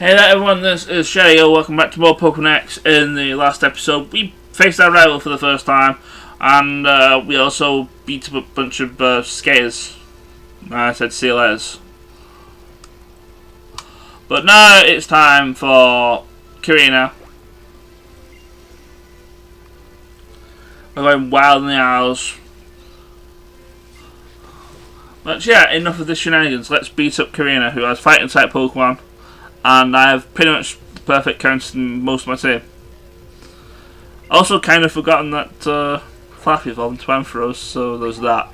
Hey there everyone, this is Shayo. Welcome back to more Pokémon X. In the last episode, we faced our rival for the first time, and we also beat up a bunch of skaters. I said CLS. But now it's time for Korrina. We're going wild in the Isles. But yeah, enough of this shenanigans. Let's beat up Korrina, who has fighting type Pokemon. And I have pretty much perfect counts in most of my team. Also kind of forgotten that Flappy evolved into Ampharos, so there's that.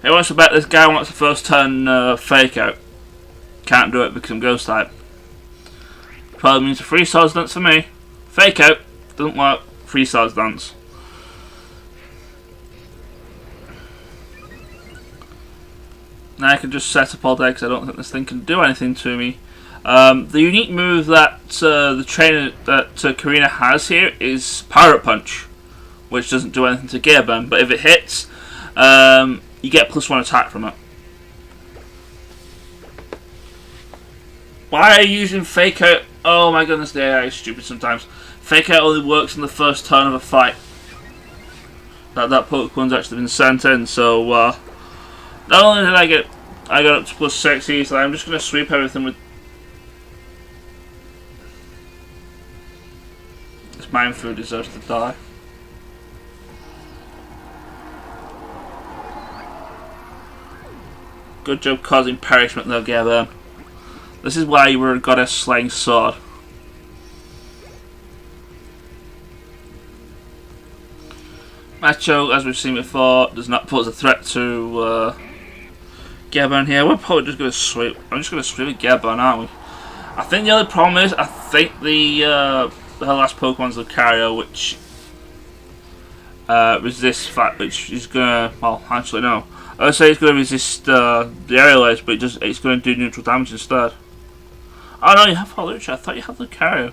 Who wants to bet this guy wants the first turn Fake Out? Can't do it because I'm Ghost type. Probably means a free Swords Dance for me. Fake Out doesn't work. Free Swords Dance. Now I can just set up all day because I don't think this thing can do anything to me. The unique move that the trainer that Korrina has here is Pirate Punch, which doesn't do anything to Gear Burn, but if it hits, you get +1 attack from it. Why are you using Fake Out? Oh my goodness, the AI is stupid sometimes. Fake Out only works on the first turn of a fight. That Pokemon's actually been sent in, so not only did I got up to +6 easily, I'm just going to sweep everything with this Mind Food deserves to die. Good job causing perishment though, Gavin. This is why you were a goddess slaying sword. Macho, as we've seen before, does not pose a threat to Gearburn here. We're probably just going to sweep. I'm just going to sweep with Gearburn, aren't we? I think the only problem is, I think the last Pokemon's Lucario, which resists fat, which is going to, well, actually no. I would say it's going to resist the aerial edge, but it's going to do neutral damage instead. Oh no, you have Hawlucha. I thought you had Lucario.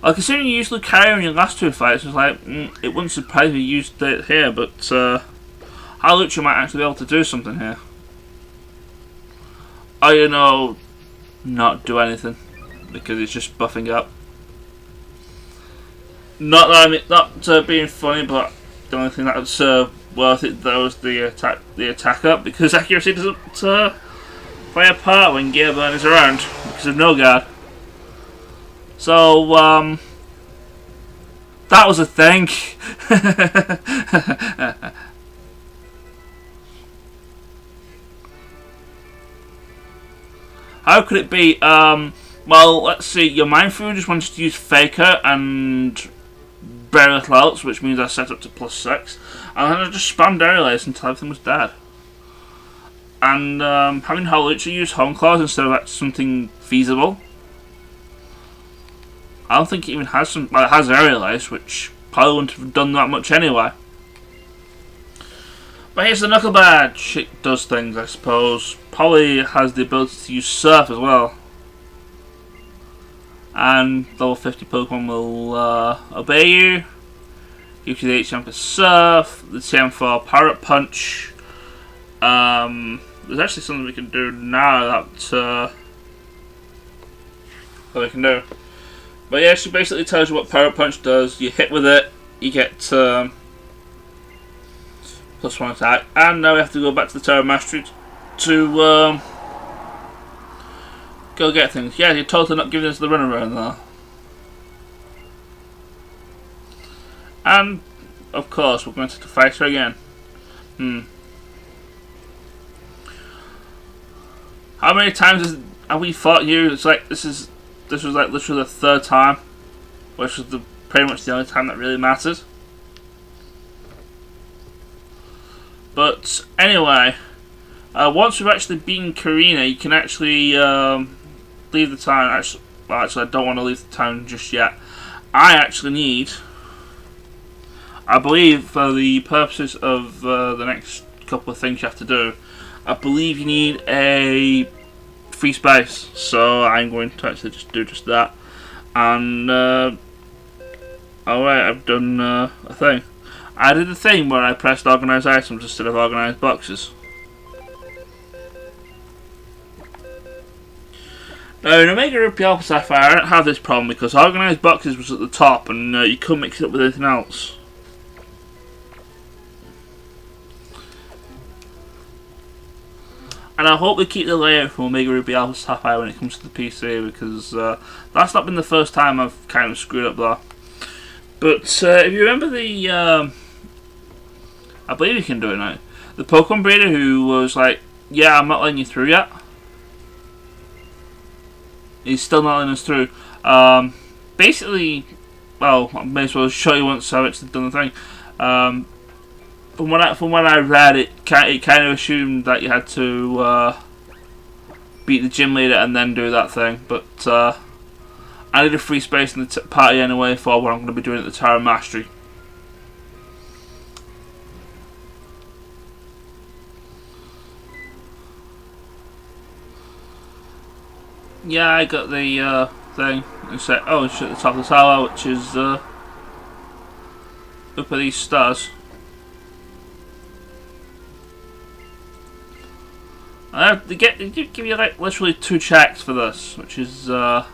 Well, considering you used Lucario in your last two fights, it's like, it wouldn't surprise me you used it here, but Hawlucha might actually be able to do something here. Oh, you know, not do anything, because it's just buffing up. Not that I mean, not being funny, but the only thing that was worth it though was the attack up, because accuracy doesn't play a part when Gearburn is around, because of no guard. So, that was a thing. How could it be? Well, let's see. Your Mind Food just wants to use Faker and very little else, which means I set up to +6. And then I just spammed Aerial Ace until everything was dead. And having Hawlucha use Home Claws instead of something feasible. I don't think it even has some. Well, it has Aerial Ace, which probably wouldn't have done that much anyway. But here's the Knuckle Badge. It does things, I suppose. Probably has the ability to use Surf as well. And level 50 Pokemon will obey you. Gives you the HM for Surf, the TM for Pirate Punch. There's actually something we can do now that we can do. But yeah, she basically tells you what Pirate Punch does. You hit with it, you get +1 attack. And now we have to go back to the Terra Mastery to go get things. Yeah, you're totally not giving us the runaround there. And, of course, we're going to fight her again. How many times have we fought you? It's like, this was like literally the third time, which was pretty much the only time that really mattered. But anyway, once we've actually beaten Korrina, you can actually leave the town. Actually, I don't want to leave the town just yet. I actually need, I believe, for the purposes of the next couple of things you have to do, I believe you need a free space, so I'm going to actually just do just that. And alright, I've done a thing. I did a thing where I pressed organize items instead of organize boxes. Now in Omega Ruby Alpha Sapphire, I don't have this problem because Organised Boxes was at the top and you couldn't mix it up with anything else. And I hope they keep the layout from Omega Ruby Alpha Sapphire when it comes to the PC, because that's not been the first time I've kind of screwed up there. But if you remember the, I believe you can do it now, the Pokemon breeder who was like, yeah, I'm not letting you through yet. He's still not letting us through. Basically, well, I may as well show you once I've actually done the thing. From what I read, it kind of assumed that you had to beat the gym leader and then do that thing. But I need a free space in the party anyway for what I'm going to be doing at the Tower of Mastery. Yeah, I got the thing. It's like, oh, it's at the top of the tower, which is up at these stars. They give you like literally 2 checks for this, which is a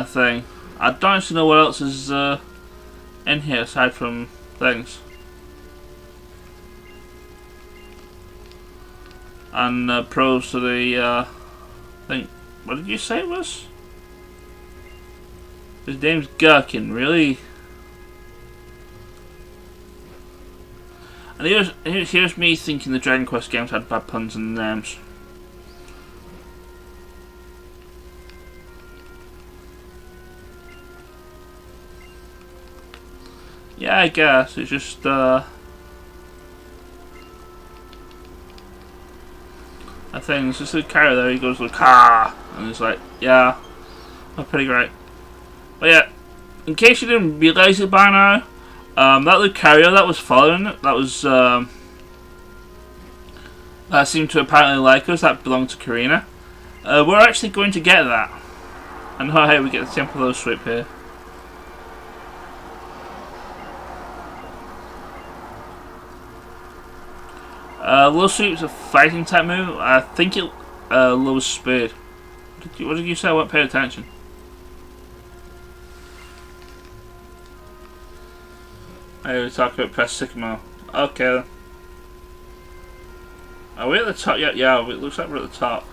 thing. I don't actually know what else is in here aside from things. And pros to the thing. What did you say it was? His name's Gherkin, really? And here's me thinking the Dragon Quest games had bad puns in the names. Yeah, I guess it's just I think it's just a character there. He goes like, "Ah," and it's like, yeah, that's pretty great. But yeah, in case you didn't realise it by now. That Lucario that was following it, that was that seemed to apparently like us, that belonged to Korrina. We're actually going to get that. And oh hey, we get the Temple of Sweep here. Low Sweep's a fighting type move. I think it lowers speed. What did you say? I won't pay attention. Hey, we're talking about Press Sycamore. Okay then. Are we at the top yet? Yeah, it looks like we're at the top.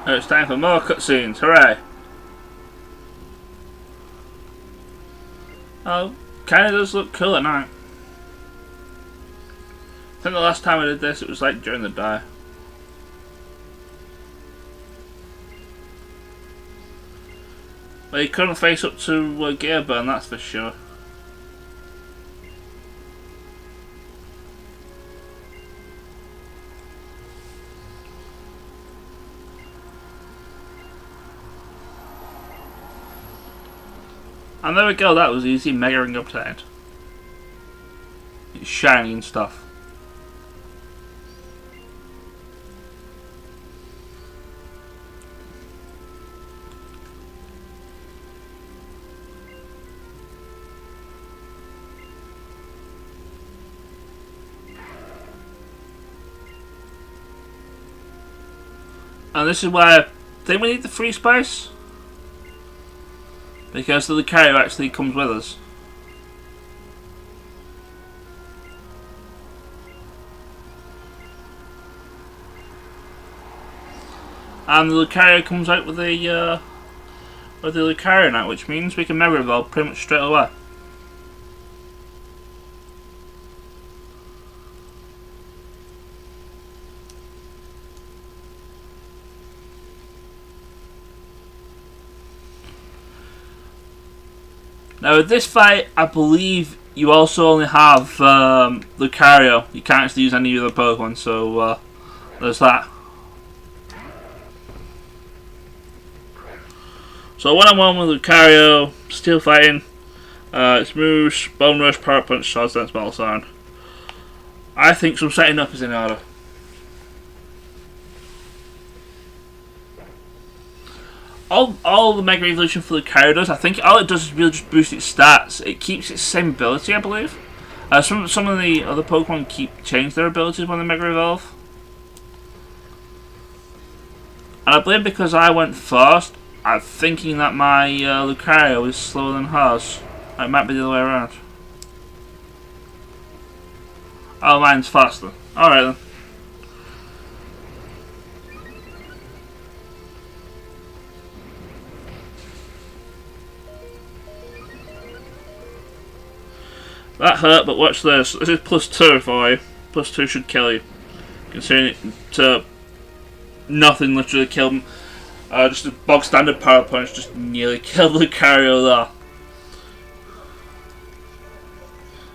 Oh, it's time for more cutscenes, hooray! Oh, kinda does look cool at night. I think the last time I did this, it was like during the day. Well, you couldn't face up to Gearburn, that's for sure. And there we go, that was easy. Mega Ring obtained. It's shiny and stuff. And this is why I think we need the free space. Because the Lucario actually comes with us. And the Lucario comes out with the Lucario now, which means we can Mega Evolve pretty much straight away. Now with this fight, I believe you also only have Lucario. You can't actually use any other Pokemon, so there's that. So one-on-one with Lucario, still fighting. It's moves, Bone Rush, Power Punch, Swords Dance, Battle Sound. I think some setting up is in order. all the Mega Evolution for Lucario does, I think all it does is really just boost its stats. It keeps its same ability, I believe. Some of the other Pokemon change their abilities when they Mega Evolve. And I believe because I went first, I'm thinking that my Lucario is slower than hers. It might be the other way around. Oh, mine's faster. Alright then. That hurt, but watch this. This is +2 for you. +2 should kill you. Considering it nothing literally killed him. Just a bog standard power punch just nearly killed Lucario there.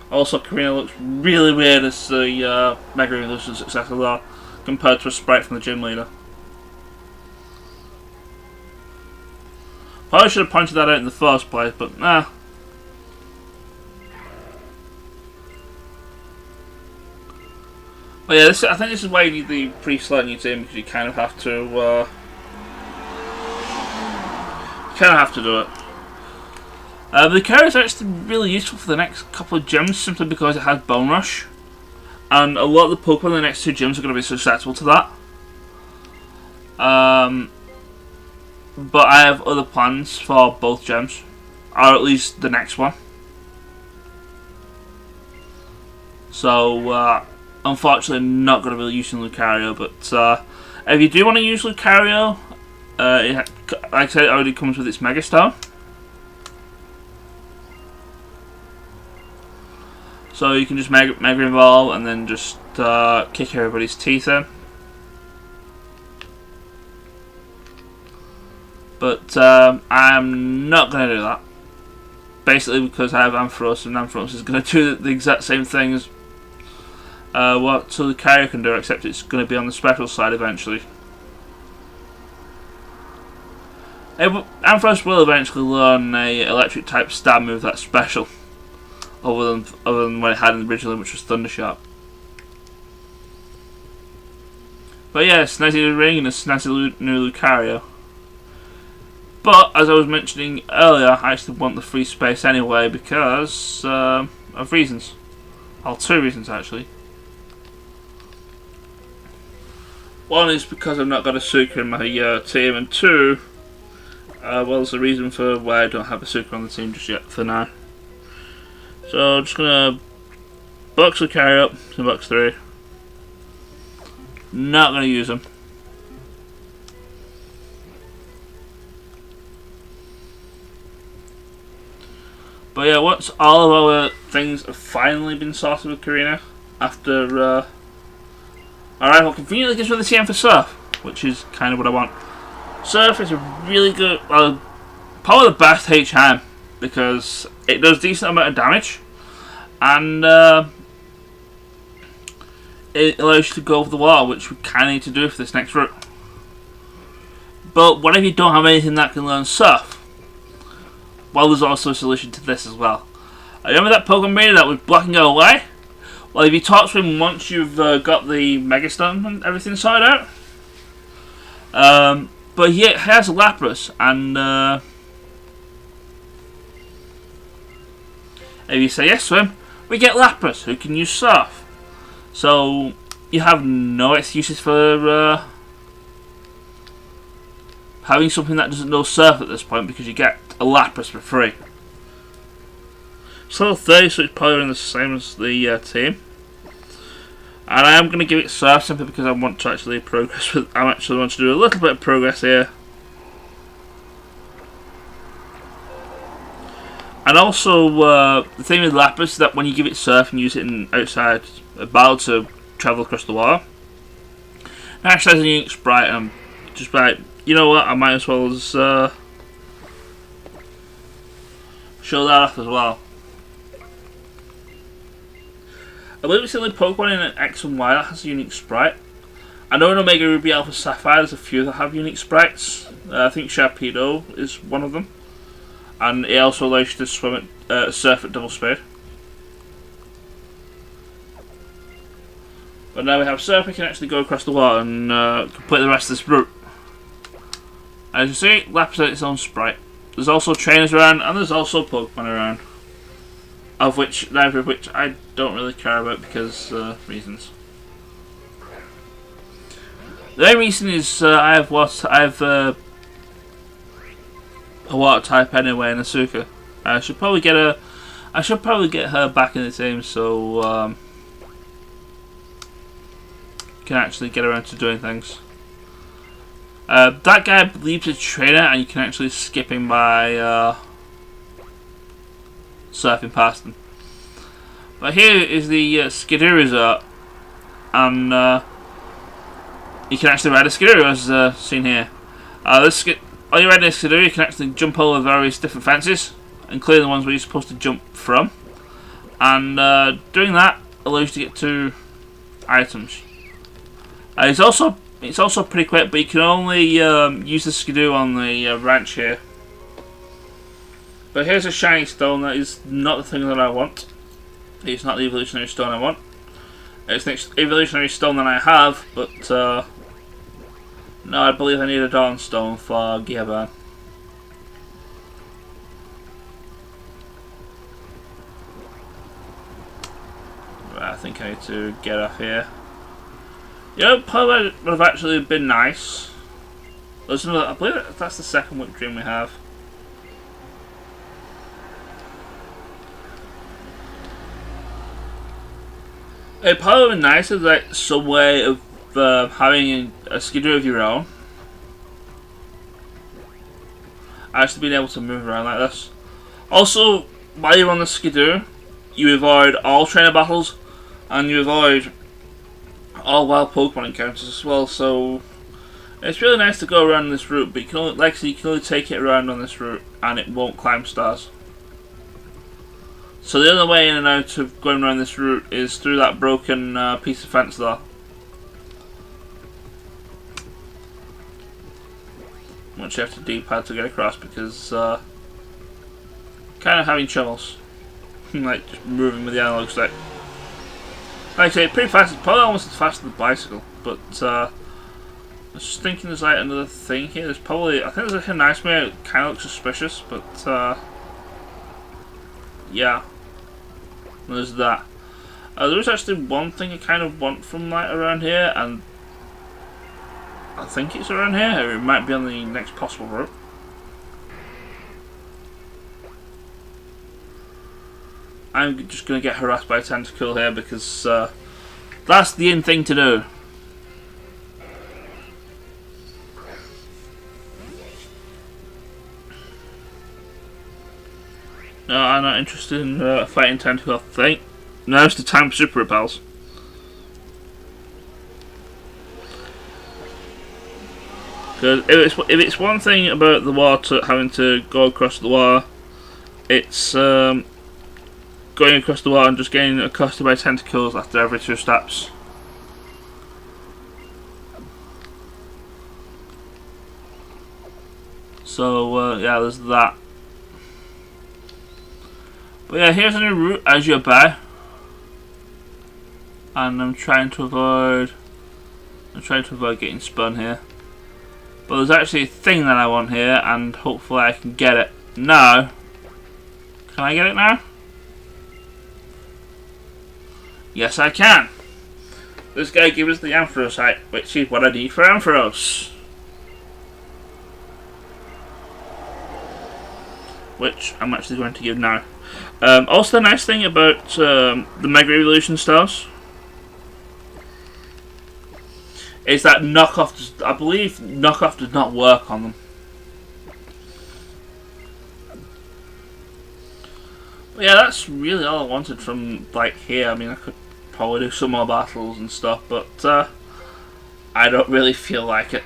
Also, Korrina looks really weird as the Mega Evolution successor there, compared to a sprite from the gym leader. Probably should have pointed that out in the first place, but nah. But yeah, I think this is why you need the pre-select new team, because you kind of have to do it. The Lucario is actually really useful for the next couple of gyms, simply because it has Bone Rush, and a lot of the Pokemon in the next two gyms are going to be susceptible to that. But I have other plans for both gyms, or at least the next one. So, unfortunately, I'm not going to be using Lucario, but if you do want to use Lucario, like I said, it already comes with its Mega Stone. So you can just Mega Evolve and then just kick everybody's teeth in. But I'm not going to do that. Basically because I have Ampharos, and Ampharos is going to do the exact same thing as what Lucario can do, except it's going to be on the special side eventually. Ampharos will eventually learn a electric type stab move that's special, other than what it had originally, which was Thunder Shock. But yeah, snazzy new ring and a snazzy new Lucario. But as I was mentioning earlier, I actually want the free space anyway because of reasons. Well, two reasons actually. One is because I've not got a Sucre in my team, and two, well, there's a reason for why I don't have a Sucre on the team just yet for now. So I'm just gonna box Lucario up to box 3. Not gonna use them. But yeah, once all of our things have finally been sorted with Korrina, after our rival conveniently gives me the TM for Surf, which is kind of what I want. Surf is a really good, well, probably the best HM, because it does decent amount of damage, and it allows you to go over the wall, which we kind of need to do for this next route. But what if you don't have anything that can learn Surf? Well, there's also a solution to this as well. Remember that Pokemon Trainer that was blocking our way? Well, if you talk to him once you've got the Mega Stone and everything sorted out. But he has a Lapras, and if you say yes to him, we get Lapras, who can use Surf. So you have no excuses for having something that doesn't know Surf at this point, because you get a Lapras for free. It's level 30, so it's probably around the same as the team. And I am going to give it Surf simply because I want to actually progress with. I actually want to do a little bit of progress here. And also, the thing with Lapras is that when you give it Surf and use it in outside a battle to travel across the water, it actually has a unique sprite. And just like, you know what, I might as well as show that off as well. I believe it's the only Pokemon in an X and Y that has a unique sprite. I know in Omega Ruby Alpha Sapphire there's a few that have unique sprites. I think Sharpedo is one of them. And it also allows you to swim at, surf at double speed. But now we have Surf, we can actually go across the water and complete the rest of this route. As you see, Lapis has its own sprite. There's also trainers around, and there's also Pokemon around. Neither of which I don't really care about because reasons. The main reason is I have a water type anyway in Asuka. I should probably get her back in the team so can actually get around to doing things. That guy I believe is a trainer, and you can actually skip him by surfing past them. But here is the Skidoo resort, and you can actually ride a Skidoo as seen here. While you're riding a Skidoo, you can actually jump over various different fences, including the ones where you're supposed to jump from, and doing that allows you to get to items. It's also pretty quick, but you can only use the Skidoo on the ranch here. But here's a shiny stone that is not the thing that I want. It's not the evolutionary stone I want. It's the evolutionary stone that I have, but no, I believe I need a Dawn Stone for Gearburn. Right, I think I need to get off here. You know, probably would have actually been nice. There's another, I believe that's the second whip dream we have. It'd probably be nice if like some way of having a Skidoo of your own. Actually being able to move around like this. Also, while you're on the Skidoo, you avoid all trainer battles, and you avoid all wild Pokemon encounters as well. So it's really nice to go around this route, but you can only, like I said, you can only take it around on this route, and it won't climb stars. So the only way in and out of going around this route is through that broken piece of fence there. Which you have to D-pad to get across because kind of having troubles. Like just moving with the analog stick. Like I say, pretty fast, it's probably almost as fast as the bicycle, but I was just thinking there's like another thing here. There's probably, I think there's a nice way, it kind of looks suspicious, but yeah. There's that. There's actually one thing I kind of want from like around here, and I think it's around here, or it might be on the next possible route. I'm just going to get harassed by a tentacle here because that's the in thing to do. No, I'm not interested in fighting tentacle, I think. Now's the time for super repels. Because if it's one thing about the water having to go across the water, it's going across the water and just getting accosted by tentacles after every 2 steps. So yeah, there's that. But yeah, here's a new route as you're by, and I'm trying to avoid getting spun here. But there's actually a thing that I want here, and hopefully I can get it now. Can I get it now? Yes, I can. This guy gave us the Ampharosite, which is what I need for Ampharos. Which I'm actually going to give now. Also, the nice thing about the Mega Evolution stars is that knockoff, I believe knockoff does not work on them. But yeah, that's really all I wanted from like here. I mean, I could probably do some more battles and stuff, but I don't really feel like it.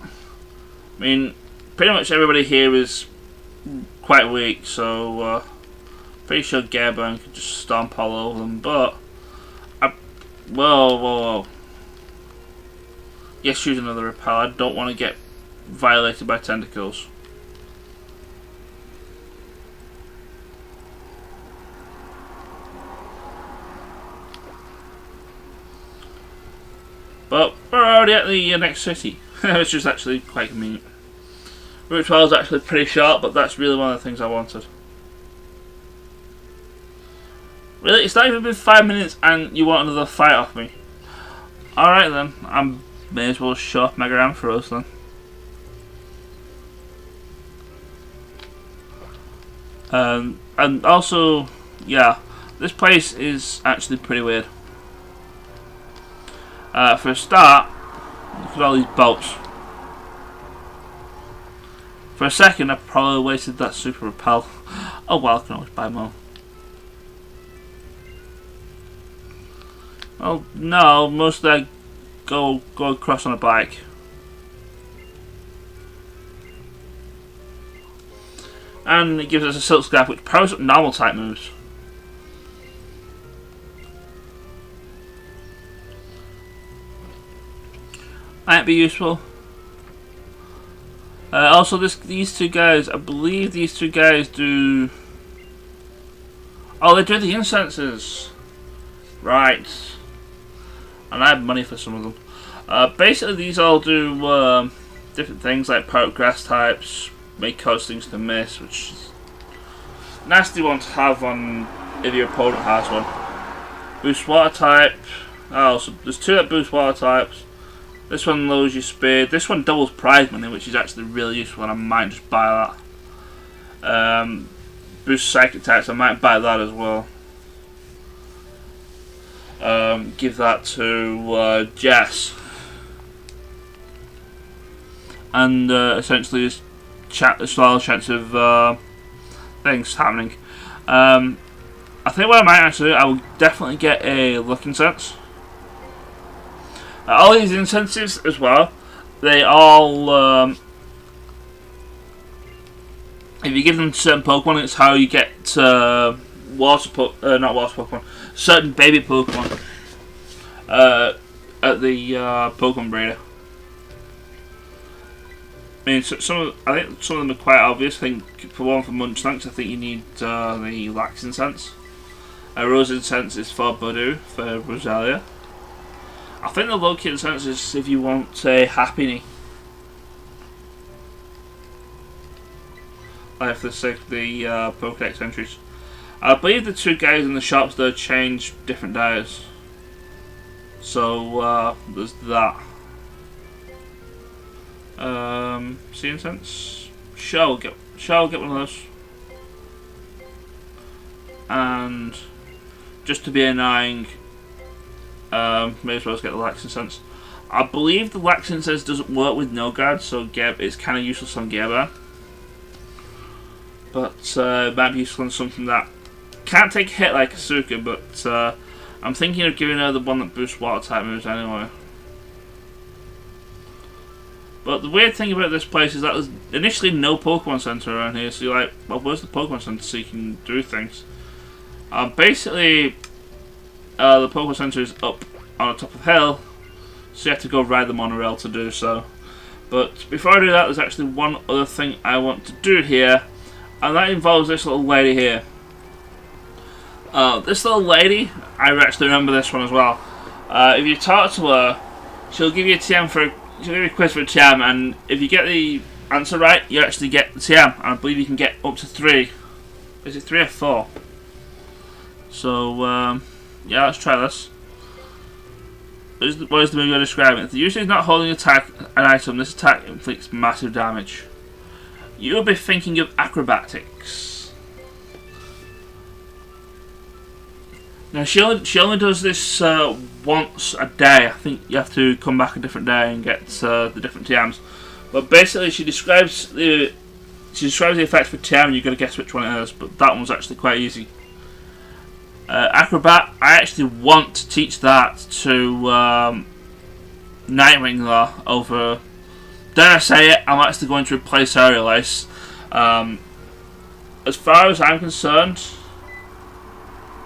I mean, pretty much everybody here is quite weak, so pretty sure Gearburn could just stomp all over them, but whoa. Yes, use another repel. I don't want to get violated by tentacles. But we're already at the next city. which is actually quite convenient. Route 12 is actually pretty short, but that's really one of the things I wanted. Really? It's not even been 5 minutes and you want another fight off me? Alright then, I may as well show off Mega Ampharos then. And also, yeah, this place is actually pretty weird. For a start, look at all these bolts. For a second, I probably wasted that super repel. Oh well, I can always buy more. Well, no, most of them go across on a bike. And it gives us a Silk Scarf which powers up normal type moves. Might be useful. Also, these two guys, I believe these two guys do... Oh, they do the incenses! Right. And I have money for some of them. Basically, these all do different things like power up grass types, may cause things to miss, which is a nasty one to have on if your opponent has one. Boost water type. Oh, so there's two that boost water types. This one lowers your speed. This one doubles prize money, which is actually really useful, and I might just buy that. Boost psychic types, I might buy that as well. Give that to Jess. And essentially there's a small chance of things happening. I think what I might actually do, I will definitely get a Luck Incense. All these incenses as well, they all, if you give them to certain Pokemon, it's how you get not water Pokemon, certain baby Pokemon at the Pokemon breeder. I mean, I think some of them are quite obvious. I think for Munchlax, I think you need the Lax Incense. Rose Incense is for Budu, for Roselia. I think the Loki Incense is if you want a Happiny. Like for the sake of the Pokédex entries. I believe the two guys in the shops though change different diets. So there's that. Sea Incense. Shall get one of those. And just to be annoying, may as well get the Lax Incense. I believe the Lax Incense doesn't work with no guard, so it's kind of useless on Gearban. But it might be useful on something that can't take a hit like Asuka, but I'm thinking of giving her the one that boosts water type moves anyway. But the weird thing about this place is that there's initially no Pokemon Center around here, so you're like, well, where's the Pokemon Center so you can do things? Basically, the Pokemon Center is up on the top of the hill, so you have to go ride the monorail to do so. But before I do that, there's actually one other thing I want to do here, and that involves this little lady here. This little lady, I actually remember this one as well. If you talk to her, she'll give you a TM she'll give you a quiz for a TM, and if you get the answer right, you actually get the TM. And I believe you can get up to 3. Is it 3 or 4? So, yeah, let's try this. What is the move you're describing? If the user is not holding an item, this attack inflicts massive damage. You will be thinking of acrobatics. Now she only does this once a day. I think you have to come back a different day and get the different TMs. But basically, she describes the effect for TM, and you've got to guess which one it is. But that one's actually quite easy. Acrobat, I actually want to teach that to Nightwing though. Over, dare I say it, I'm actually going to replace Aerial Ace. As far as I'm concerned,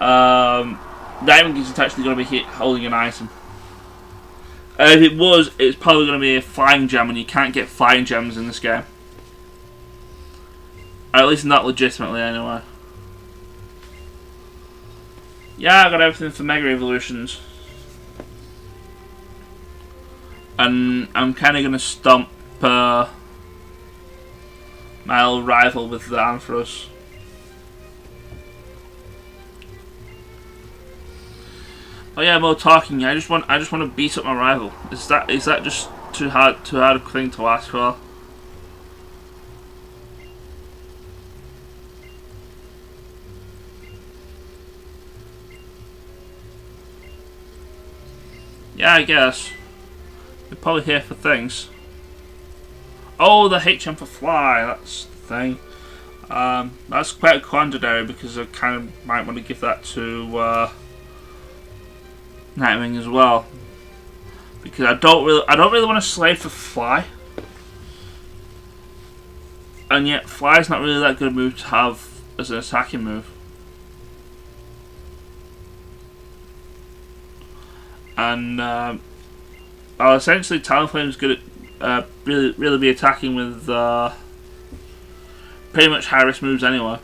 Nightwing isn't actually going to be holding an item. If it was, it's probably going to be a Flying Gem, and you can't get Flying Gems in this game. Or at least not legitimately, anyway. Yeah, I got everything for Mega Evolutions. And I'm kind of going to stomp my old rival with the Ampharos. Oh yeah, more talking. I just want to beat up my rival. Is that just too hard a thing to ask for? Yeah, I guess. They're probably here for things. Oh, the HM for fly. That's the thing. That's quite a quandary because I kind of might want to give that to Nightwing as well, because I don't really want to slave for fly, and yet fly's not really that good a move to have as an attacking move. And I'll essentially Talonflame's good at really be attacking with pretty much high risk moves anyway.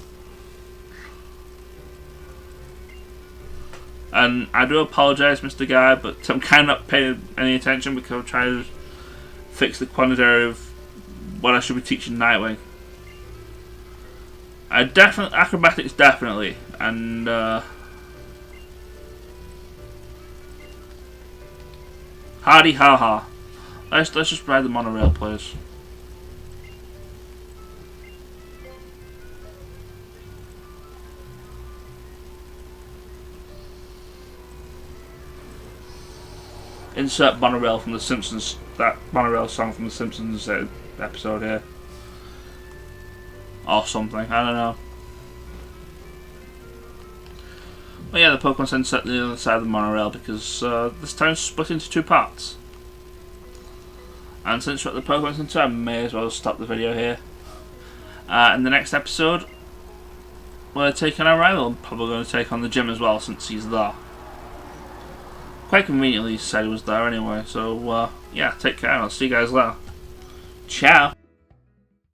And I do apologise, Mr. Guy, but I'm kind of not paying any attention because I'm trying to fix the quandary of what I should be teaching Nightwing. Acrobatics definitely, and hardy ha ha. Let's just ride the monorail, please. Insert monorail from the Simpsons. That monorail song from the Simpsons episode here, or something. I don't know. But yeah, the Pokemon Center set the other side of the monorail because this town's split into two parts. And since we're at the Pokemon Center, I may as well stop the video here. In the next episode, we're taking our rival. I'm probably going to take on the gym as well since he's there. Quite conveniently, he said he was there anyway. So yeah, take care. I'll see you guys later. Ciao.